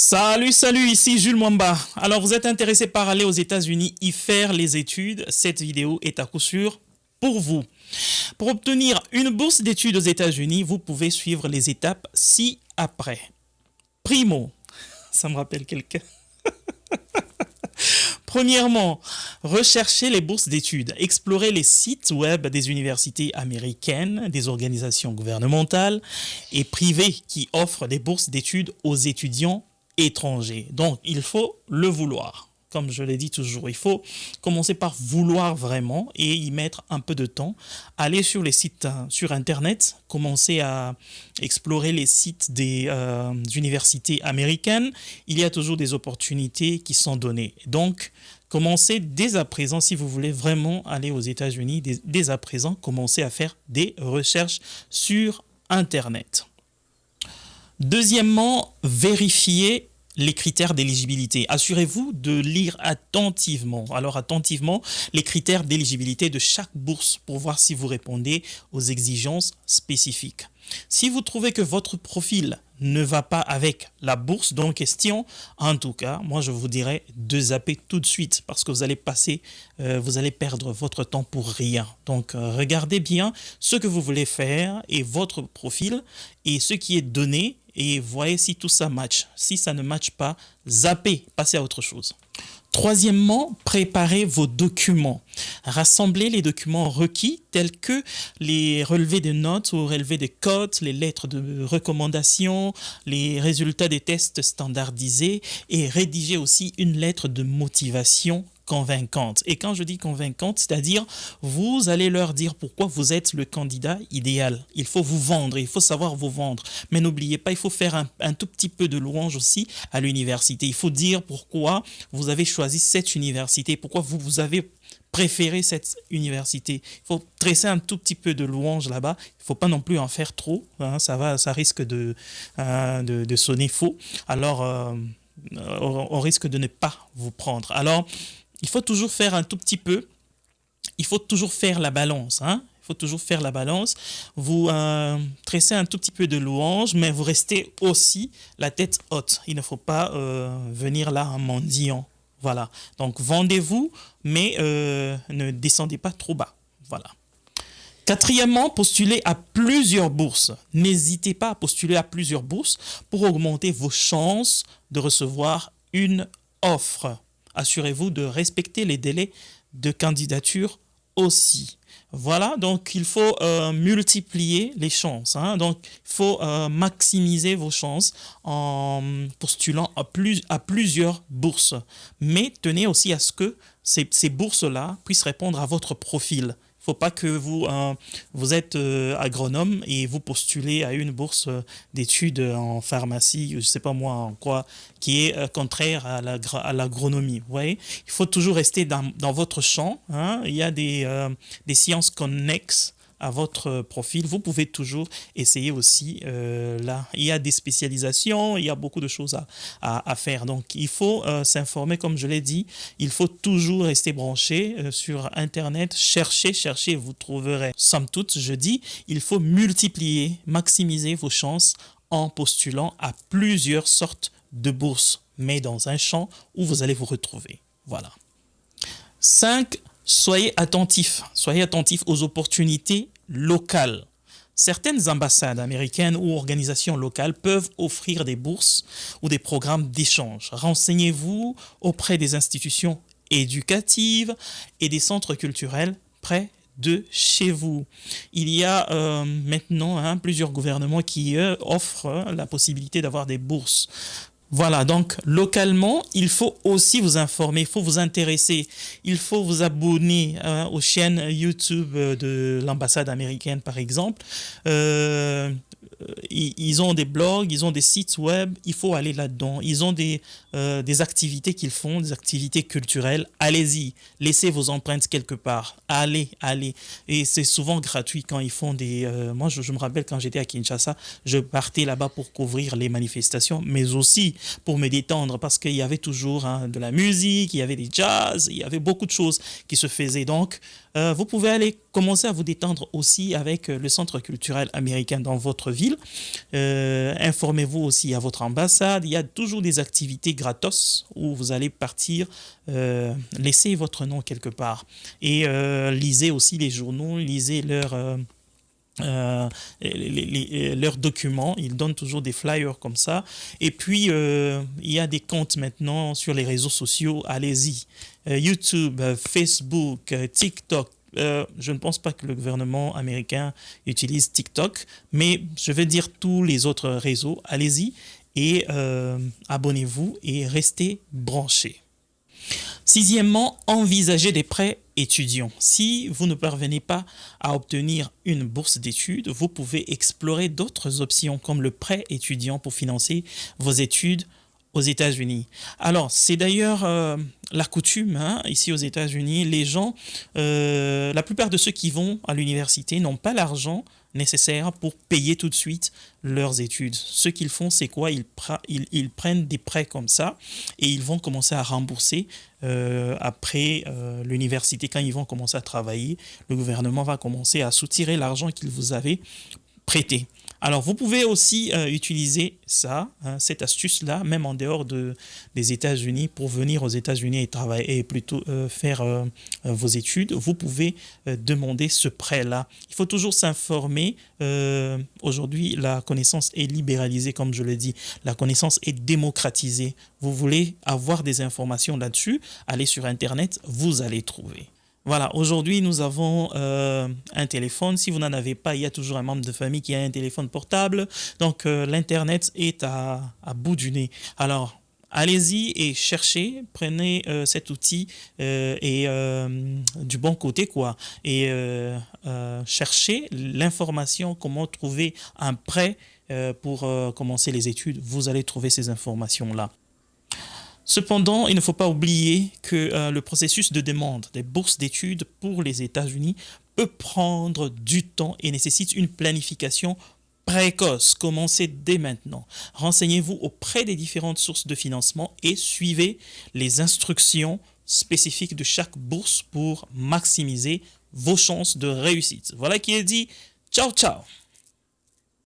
Salut, ici Jules Mwamba. Alors, vous êtes intéressé par aller aux États-Unis y faire les études? Cette vidéo est à coup sûr pour vous. Pour obtenir une bourse d'études aux États-Unis, vous pouvez suivre les étapes ci-après. Primo, ça me rappelle quelqu'un. Premièrement, recherchez les bourses d'études. Explorez les sites web des universités américaines, des organisations gouvernementales et privées qui offrent des bourses d'études aux étudiants étrangers. Donc, il faut le vouloir. Comme je l'ai dit toujours, il faut commencer par vouloir vraiment et y mettre un peu de temps. Aller sur les sites sur Internet, commencer à explorer les sites des universités américaines. Il y a toujours des opportunités qui sont données. Donc, commencez dès à présent, si vous voulez vraiment aller aux États-Unis, dès à présent, commencez à faire des recherches sur Internet. Deuxièmement, vérifiez les critères d'éligibilité. Assurez-vous de lire attentivement, les critères d'éligibilité de chaque bourse pour voir si vous répondez aux exigences spécifiques. Si vous trouvez que votre profil ne va pas avec la bourse en question, en tout cas, moi je vous dirais de zapper tout de suite parce que vous allez perdre votre temps pour rien. Donc regardez bien ce que vous voulez faire et votre profil et ce qui est donné et voyez si tout ça match. Si ça ne matche pas, zappez, passez à autre chose. Troisièmement, préparez vos documents. Rassemblez les documents requis tels que les relevés de notes ou relevés de cotes, les lettres de recommandation, les résultats des tests standardisés et rédigez aussi une lettre de motivation convaincante. Et quand je dis convaincante, c'est-à-dire vous allez leur dire pourquoi vous êtes le candidat idéal. Il faut vous vendre, il faut savoir vous vendre. Mais n'oubliez pas, il faut faire un tout petit peu de louange aussi à l'université. Il faut dire pourquoi vous avez choisi cette université, pourquoi vous avez préféré cette université. Il faut tresser un tout petit peu de louange là-bas. Il ne faut pas non plus en faire trop. Hein, ça risque de sonner faux. Alors, on risque de ne pas vous prendre. Alors, il faut toujours faire un tout petit peu. Il faut toujours faire la balance. Hein? Il faut toujours faire la balance. Vous tressez un tout petit peu de louange, mais vous restez aussi la tête haute. Il ne faut pas venir là en mendiant. Voilà. Donc, vendez-vous, mais ne descendez pas trop bas. Voilà. Quatrièmement, postulez à plusieurs bourses. N'hésitez pas à postuler à plusieurs bourses pour augmenter vos chances de recevoir une offre. Assurez-vous de respecter les délais de candidature aussi. Voilà, donc il faut multiplier les chances. Hein. Donc, il faut maximiser vos chances en postulant à plusieurs bourses. Mais tenez aussi à ce que ces bourses-là puissent répondre à votre profil. Il ne faut pas que vous êtes agronome et vous postulez à une bourse d'études en pharmacie, je ne sais pas moi en quoi, qui est contraire à l'agronomie. Vous voyez, il faut toujours rester dans votre champ. Hein. Il y a des sciences connexes à votre profil. Vous pouvez toujours essayer aussi là. Il y a des spécialisations, il y a beaucoup de choses à faire. Donc, il faut s'informer, comme je l'ai dit. Il faut toujours rester branché sur Internet. Cherchez, vous trouverez. Somme toute, je dis, il faut multiplier, maximiser vos chances en postulant à plusieurs sortes de bourses, mais dans un champ où vous allez vous retrouver. Voilà. 5. Soyez attentifs aux opportunités locales. Certaines ambassades américaines ou organisations locales peuvent offrir des bourses ou des programmes d'échange. Renseignez-vous auprès des institutions éducatives et des centres culturels près de chez vous. Il y a maintenant plusieurs gouvernements qui offrent la possibilité d'avoir des bourses. Voilà, donc localement, il faut aussi vous informer, il faut vous intéresser, il faut vous abonner aux chaînes YouTube de l'ambassade américaine, par exemple. Ils ont des blogs, ils ont des sites web, il faut aller là-dedans. Ils ont des activités qu'ils font, des activités culturelles. Allez-y, laissez vos empreintes quelque part. Allez. Et c'est souvent gratuit quand ils font des... moi, je me rappelle quand j'étais à Kinshasa, je partais là-bas pour couvrir les manifestations, mais aussi pour me détendre parce qu'il y avait toujours de la musique, il y avait des jazz, il y avait beaucoup de choses qui se faisaient. Donc, vous pouvez aller commencer à vous détendre aussi avec le centre culturel américain dans votre ville. facile. Informez-vous aussi à votre ambassade. Il y a toujours des activités gratos où vous allez partir, laisser votre nom quelque part. Et lisez aussi les journaux, lisez leurs documents, ils donnent toujours des flyers comme ça. Et puis, il y a des comptes maintenant sur les réseaux sociaux, allez-y. YouTube, Facebook, TikTok. Je ne pense pas que le gouvernement américain utilise TikTok, mais je vais dire tous les autres réseaux, allez-y et abonnez-vous et restez branchés. Sixièmement, envisagez des prêts étudiants. Si vous ne parvenez pas à obtenir une bourse d'études, vous pouvez explorer d'autres options comme le prêt étudiant pour financer vos études aux États-Unis. Alors, c'est d'ailleurs la coutume ici aux États-Unis. Les gens, la plupart de ceux qui vont à l'université n'ont pas l'argent nécessaire pour payer tout de suite leurs études. Ce qu'ils font, c'est quoi? Ils prennent des prêts comme ça et ils vont commencer à rembourser après l'université. Quand ils vont commencer à travailler, le gouvernement va commencer à soutirer l'argent qu'ils vous avaient prêté. Alors, vous pouvez aussi utiliser ça, cette astuce-là, même en dehors des États-Unis, pour venir aux États-Unis et travailler et plutôt faire vos études. Vous pouvez demander ce prêt-là. Il faut toujours s'informer. Aujourd'hui, la connaissance est libéralisée, comme je l'ai dit. La connaissance est démocratisée. Vous voulez avoir des informations là-dessus, allez sur Internet, vous allez trouver. Voilà, aujourd'hui, nous avons un téléphone. Si vous n'en avez pas, il y a toujours un membre de famille qui a un téléphone portable. Donc, l'Internet est à bout du nez. Alors, allez-y et cherchez, prenez cet outil et du bon côté, quoi. Et cherchez l'information, comment trouver un prêt pour commencer les études. Vous allez trouver ces informations-là. Cependant, il ne faut pas oublier que le processus de demande des bourses d'études pour les États-Unis peut prendre du temps et nécessite une planification précoce. Commencez dès maintenant. Renseignez-vous auprès des différentes sources de financement et suivez les instructions spécifiques de chaque bourse pour maximiser vos chances de réussite. Voilà qui est dit. Ciao, ciao!